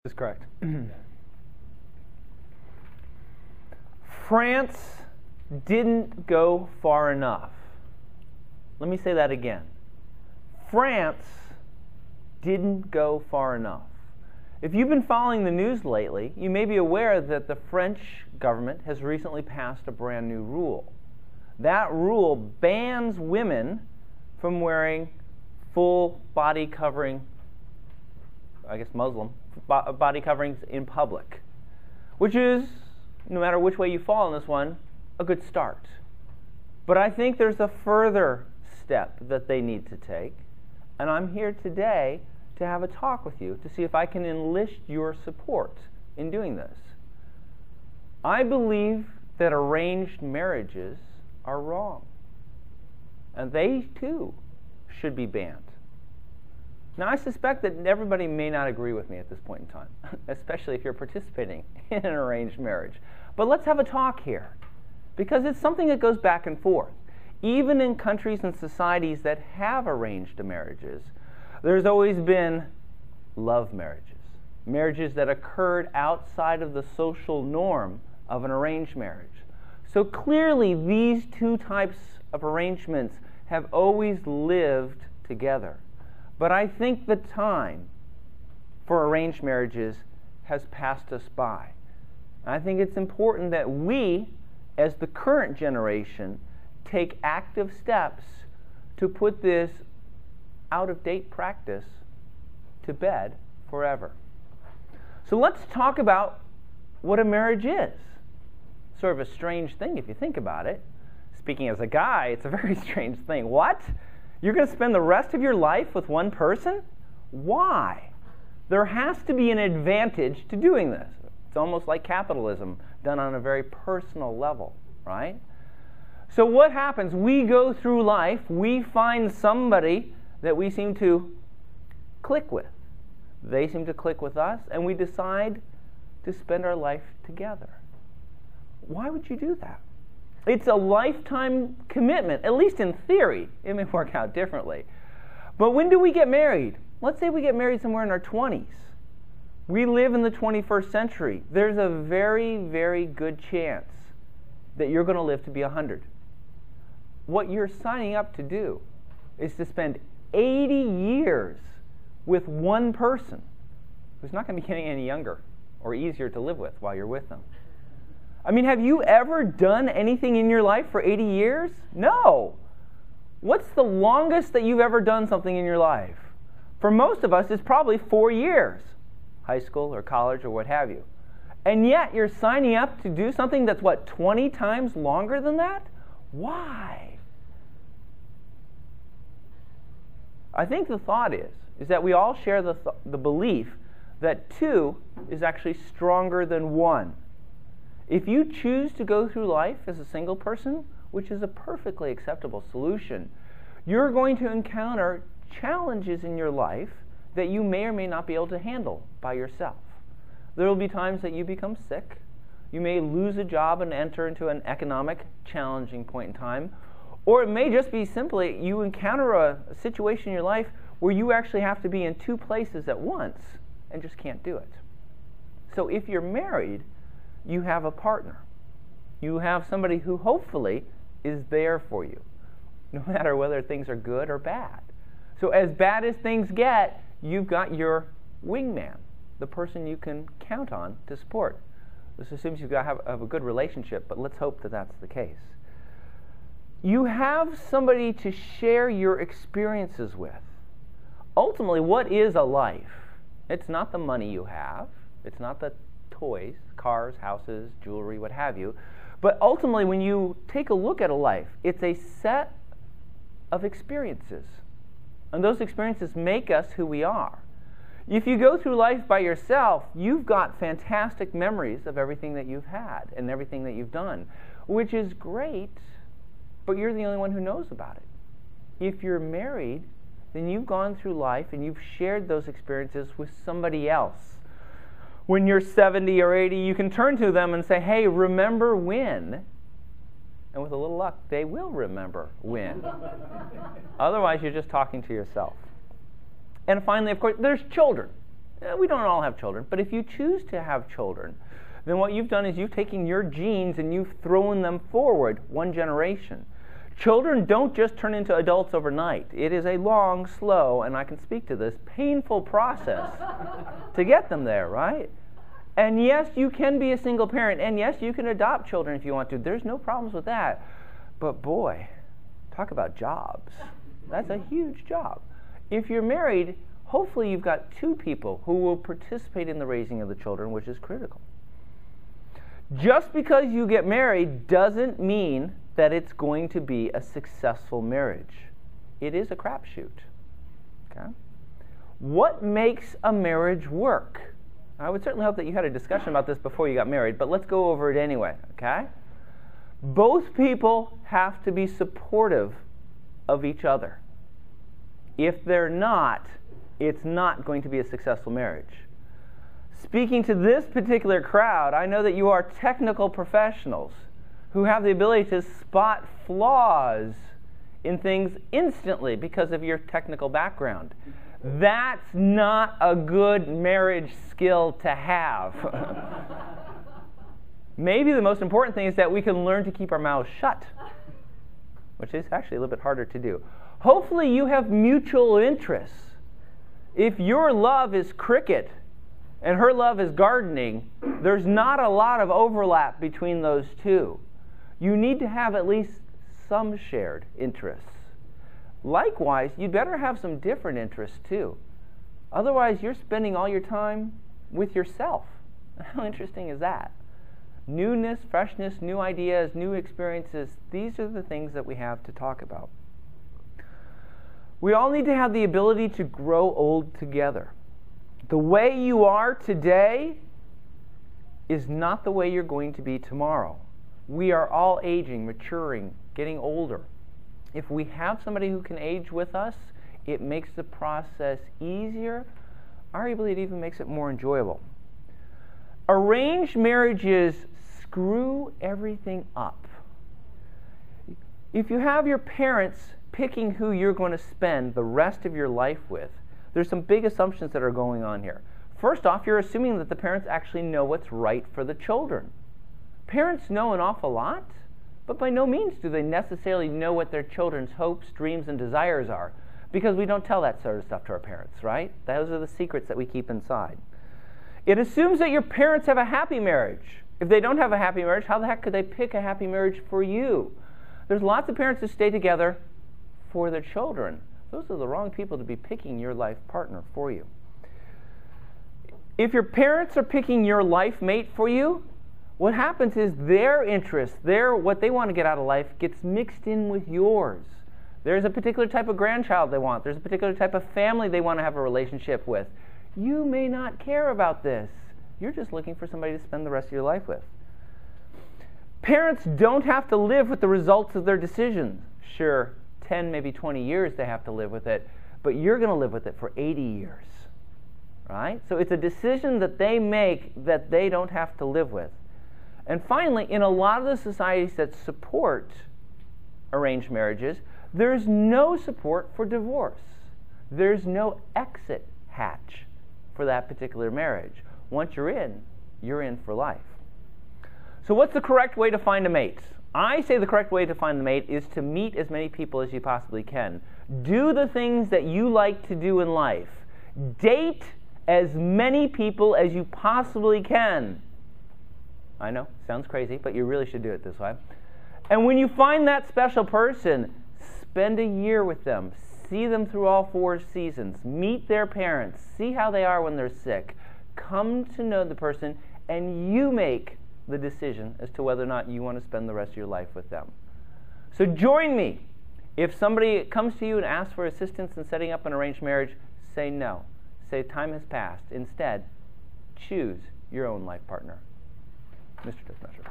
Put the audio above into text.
Is correct. France didn't go far enough. Let me say that again. France didn't go far enough. If you've been following the news lately, you may be aware that the French government has recently passed a brand new rule. That rule bans women from wearing full body covering, I guess Muslim, body coverings in public, which is, no matter which way you fall in this one, a good start. But I think there's a further step that they need to take, and I'm here today to have a talk with you to see if I can enlist your support in doing this. I believe that arranged marriages are wrong, and they too should be banned. Now, I suspect that everybody may not agree with me at this point in time, especially if you're participating in an arranged marriage. But let's have a talk here, because it's something that goes back and forth. Even in countries and societies that have arranged marriages, there's always been love marriages, marriages that occurred outside of the social norm of an arranged marriage. So clearly, these two types of arrangements have always lived together. But I think the time for arranged marriages has passed us by. I think it's important that we, as the current generation, take active steps to put this out-of-date practice to bed forever. So let's talk about what a marriage is. Sort of a strange thing if you think about it. Speaking as a guy, it's a very strange thing. What? You're going to spend the rest of your life with one person? Why? There has to be an advantage to doing this. It's almost like capitalism done on a very personal level, right? So what happens? We go through life, we find somebody that we seem to click with. They seem to click with us, and we decide to spend our life together. Why would you do that? It's a lifetime commitment, at least in theory. It may work out differently. But when do we get married? Let's say we get married somewhere in our 20s. We live in the 21st century. There's a very, very good chance that you're going to live to be 100. What you're signing up to do is to spend 80 years with one person who's not going to be getting any younger or easier to live with while you're with them. I mean, have you ever done anything in your life for 80 years? No. What's the longest that you've ever done something in your life? For most of us, it's probably 4 years, high school or college or what have you. And yet, you're signing up to do something that's, what, 20 times longer than that? Why? I think the thought is that we all share the belief that 2 is actually stronger than 1. If you choose to go through life as a single person, which is a perfectly acceptable solution, you're going to encounter challenges in your life that you may or may not be able to handle by yourself. There will be times that you become sick. You may lose a job and enter into an economic challenging point in time. Or it may just be simply you encounter a situation in your life where you actually have to be in 2 places at once and just can't do it. So if you're married, you have a partner. You have somebody who hopefully is there for you, no matter whether things are good or bad. So as bad as things get, you've got your wingman, the person you can count on to support. This assumes you've got to have a good relationship, but let's hope that that's the case. You have somebody to share your experiences with. Ultimately, what is a life? It's not the money you have. It's not the toys, cars, houses, jewelry, what have you. But ultimately, when you take a look at a life, it's a set of experiences. And those experiences make us who we are. If you go through life by yourself, you've got fantastic memories of everything that you've had and everything that you've done, which is great, but you're the only one who knows about it. If you're married, then you've gone through life and you've shared those experiences with somebody else. When you're 70 or 80, you can turn to them and say, hey, remember when? And with a little luck, they will remember when. Otherwise, you're just talking to yourself. And finally, of course, there's children. we don't all have children, but if you choose to have children, then what you've done is you've taken your genes and you've thrown them forward one generation. Children don't just turn into adults overnight. It is a long, slow, and I can speak to this, painful process to get them there, right? And yes, you can be a single parent, and yes, you can adopt children if you want to. There's no problems with that. But boy, talk about jobs. That's a huge job. If you're married, hopefully you've got two people who will participate in the raising of the children, which is critical. Just because you get married doesn't mean that it's going to be a successful marriage. It is a crapshoot. Okay? What makes a marriage work? I would certainly hope that you had a discussion about this before you got married, but let's go over it anyway. Okay? Both people have to be supportive of each other. If they're not, it's not going to be a successful marriage. Speaking to this particular crowd, I know that you are technical professionals who have the ability to spot flaws in things instantly because of your technical background. That's not a good marriage skill to have. Maybe the most important thing is that we can learn to keep our mouths shut, which is actually a little bit harder to do. Hopefully you have mutual interests. If your love is cricket and her love is gardening, there's not a lot of overlap between those two. You need to have at least some shared interests. Likewise, you'd better have some different interests too. Otherwise, you're spending all your time with yourself. How interesting is that? Newness, freshness, new ideas, new experiences, these are the things that we have to talk about. We all need to have the ability to grow old together. The way you are today is not the way you're going to be tomorrow. We are all aging, maturing, getting older. If we have somebody who can age with us, it makes the process easier. Arguably, it even makes it more enjoyable. Arranged marriages screw everything up. If you have your parents picking who you're going to spend the rest of your life with, there's some big assumptions that are going on here. First off, you're assuming that the parents actually know what's right for the children. Parents know an awful lot, but by no means do they necessarily know what their children's hopes, dreams, and desires are, because we don't tell that sort of stuff to our parents, right? Those are the secrets that we keep inside. It assumes that your parents have a happy marriage. If they don't have a happy marriage, how the heck could they pick a happy marriage for you? There's lots of parents who stay together for their children. Those are the wrong people to be picking your life partner for you. If your parents are picking your life mate for you, what happens is their interests, what they want to get out of life gets mixed in with yours. There's a particular type of grandchild they want. There's a particular type of family they want to have a relationship with. You may not care about this. You're just looking for somebody to spend the rest of your life with. Parents don't have to live with the results of their decisions. Sure, 10, maybe 20 years they have to live with it, but you're going to live with it for 80 years. Right? So it's a decision that they make that they don't have to live with. And finally, in a lot of the societies that support arranged marriages, there's no support for divorce. There's no exit hatch for that particular marriage. Once you're in for life. So what's the correct way to find a mate? I say the correct way to find the mate is to meet as many people as you possibly can. Do the things that you like to do in life. Date as many people as you possibly can. I know, sounds crazy, but you really should do it this way. And when you find that special person, spend a year with them. See them through all 4 seasons. Meet their parents. See how they are when they're sick. Come to know the person, and you make the decision as to whether or not you want to spend the rest of your life with them. So join me. If somebody comes to you and asks for assistance in setting up an arranged marriage, say no. Say time has passed. Instead, choose your own life partner. Mr. Toastmaster.